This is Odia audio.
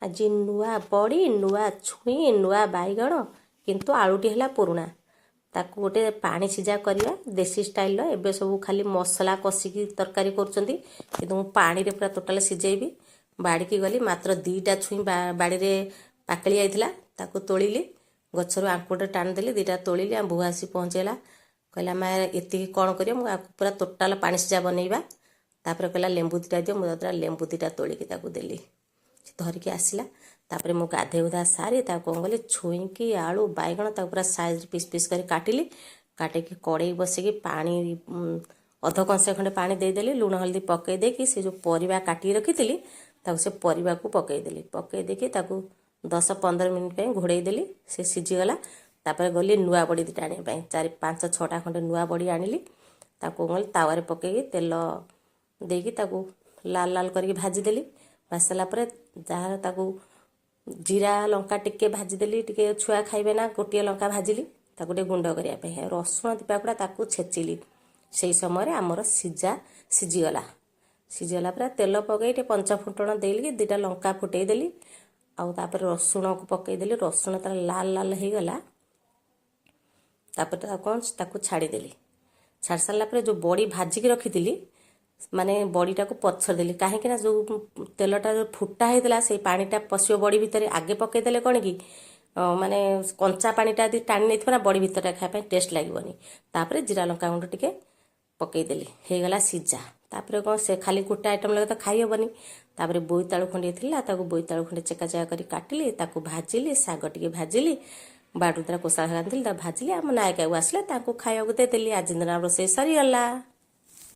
ଆଜି ନୂଆ ବଡ଼ି ନୂଆ ଛୁଇଁ ନୂଆ ବାଇଗଣ କିନ୍ତୁ ଆଳୁଟି ହେଲା ପୁରୁଣା। ତାକୁ ଗୋଟେ ପାଣି ସିଝା କରିବା ଦେଶୀ ଷ୍ଟାଇଲର। ଏବେ ସବୁ ଖାଲି ମସଲା କଷିକି ତରକାରୀ କରୁଛନ୍ତି, କିନ୍ତୁ ମୁଁ ପାଣିରେ ପୁରା ଟୋଟାଲ ସିଝେଇବି। ବାଡ଼ିକି ଗଲି, ମାତ୍ର 2ଟା ଛୁଇଁ ବାଡ଼ିରେ ପାକଳି ଯାଇଥିଲା, ତାକୁ ତୋଳିଲି। ଗଛରୁ ଆଙ୍କୁଟେ ଟାଣିଦେଲି, 2ଟା ତୋଳିଲି। ଆମ ବୋଉ ଆସି ପହଞ୍ଚିଗଲା, କହିଲା ମା ଏତିକି କ'ଣ କରିବ? ମୁଁ ଆକୁ ପୁରା ଟୋଟାଲ ପାଣି ସିଝା ବନେଇବା। ତାପରେ କହିଲା ଲେମ୍ବୁ 2ଟା ଦିଅ। ମୁଁ ତାପରେ ଲେମ୍ବୁ 2ଟା ତୋଳିକି ତାକୁ ଦେଲି, ଧରିକି ଆସିଲା। ତାପରେ ମୁଁ ଗାଧୋଇ ଗୁଧା ସାରି ତାକୁ କ'ଣ କଲି, ଛୁଇଁକି ଆଳୁ ବାଇଗଣ ତାକୁ ପୁରା ସାଇଜ୍ ପିସ୍ ପିସ୍ କରି କାଟିଲି। କାଟିକି କଡ଼େଇ ବସିକି ପାଣି ଅଧ କଂସେ ଖଣ୍ଡେ ପାଣି ଦେଇଦେଲି। ଲୁଣ ହଳଦୀ ପକାଇ ଦେଇକି ସେ ଯେଉଁ ପରିବା କାଟିକି ରଖିଥିଲି ତାକୁ ସେ ପରିବାକୁ ପକାଇଦେଲି। ପକାଇ ଦେଇକି ତାକୁ 10-15 ମିନିଟ୍ ପାଇଁ ଘୋଡ଼େଇ ଦେଲି। ସେ ସିଝିଗଲା। ତାପରେ ଗଲି ନୂଆ ବଡ଼ି 2ଟା ଆଣିବା ପାଇଁ। 4-5-6ଟା ଖଣ୍ଡେ ନୂଆ ବଡ଼ି ଆଣିଲି। ତାକୁ ଗଲି ତାୱାରେ ପକାଇକି ତେଲ ଦେଇକି ତାକୁ ଲାଲ ଲାଲ କରିକି ଭାଜିଦେଲି। ଭାଜି ସାରିଲା ପରେ ଯାହାର ତାକୁ ଜିରା ଲଙ୍କା ଟିକେ ଭାଜିଦେଲି, ଟିକେ ଛୁଆ ଖାଇବେ ନା, ଗୋଟିଏ ଲଙ୍କା ଭାଜିଲି ତାକୁ ଟିକେ ଗୁଣ୍ଡ କରିବା ପାଇଁ। ରସୁଣ 2 ପାଖୁଡ଼ା ତାକୁ ଛେଚିଲି। ସେହି ସମୟରେ ଆମର ସିଝିଗଲା। ସିଝିଗଲା ପରେ ତେଲ ପକାଇ ଟିକେ ପଞ୍ଚ ଫୁଟଣ ଦେଇକି 2ଟା ଲଙ୍କା ଫୁଟେଇ ଦେଲି। ଆଉ ତାପରେ ରସୁଣକୁ ପକାଇଦେଲି। ରସୁଣ ତାର ଲାଲ ଲାଲ ହେଇଗଲା। ତାପରେ ତାକୁ ଛାଡ଼ିଦେଲି। ଛାଡ଼ି ସାରିଲା ପରେ ଯେଉଁ ବଡ଼ି ଭାଜିକି ରଖିଥିଲି, ମାନେ ବଡ଼ିଟାକୁ ପଛରେ ଦେଲି। କାହିଁକିନା ଯେଉଁ ତେଲଟା ଯେଉଁ ଫୁଟା ହେଇଥିଲା ସେଇ ପାଣିଟା ପଶିବ ବଡ଼ି ଭିତରେ। ଆଗେ ପକାଇଦେଲେ କ'ଣ କି, ମାନେ କଞ୍ଚା ପାଣିଟା ଯଦି ଟାଣି ନେଇଥିବ ନା, ବଡ଼ି ଭିତରଟା ଖାଇବା ପାଇଁ ଟେଷ୍ଟ ଲାଗିବନି। ତାପରେ ଜିରା ଲଙ୍କା ଗୁଣ୍ଡ ଟିକେ ପକାଇଦେଲି, ହେଇଗଲା ସିଝା। ତାପରେ କ'ଣ, ସେ ଖାଲି ଗୋଟେ ଆଇଟମ୍ ଲାଗେ ତ ଖାଇ ହେବନି। ତାପରେ ବୋଇତାଳୁ ଖଣ୍ଡିଏ ଥିଲା, ତାକୁ ବୋଇତାଳୁ ଖଣ୍ଡେ ଚେକା ଚେକା କରି କାଟିଲି, ତାକୁ ଭାଜିଲି। ଶାଗ ଟିକେ ଭାଜିଲି, ବାଡ଼ିରୁ 2ଟା କୋଶଳା ଶାଗ ଆଣିଥିଲି ତାକୁ ଭାଜିଲି। ଆମ ନାୟକ ବାବୁ ଆସିଲେ, ତାଙ୍କୁ ଖାଇବାକୁ ଦେଇଦେଲି। ଆଜି ଦିନ ରୋଷେଇ ସରିଗଲା।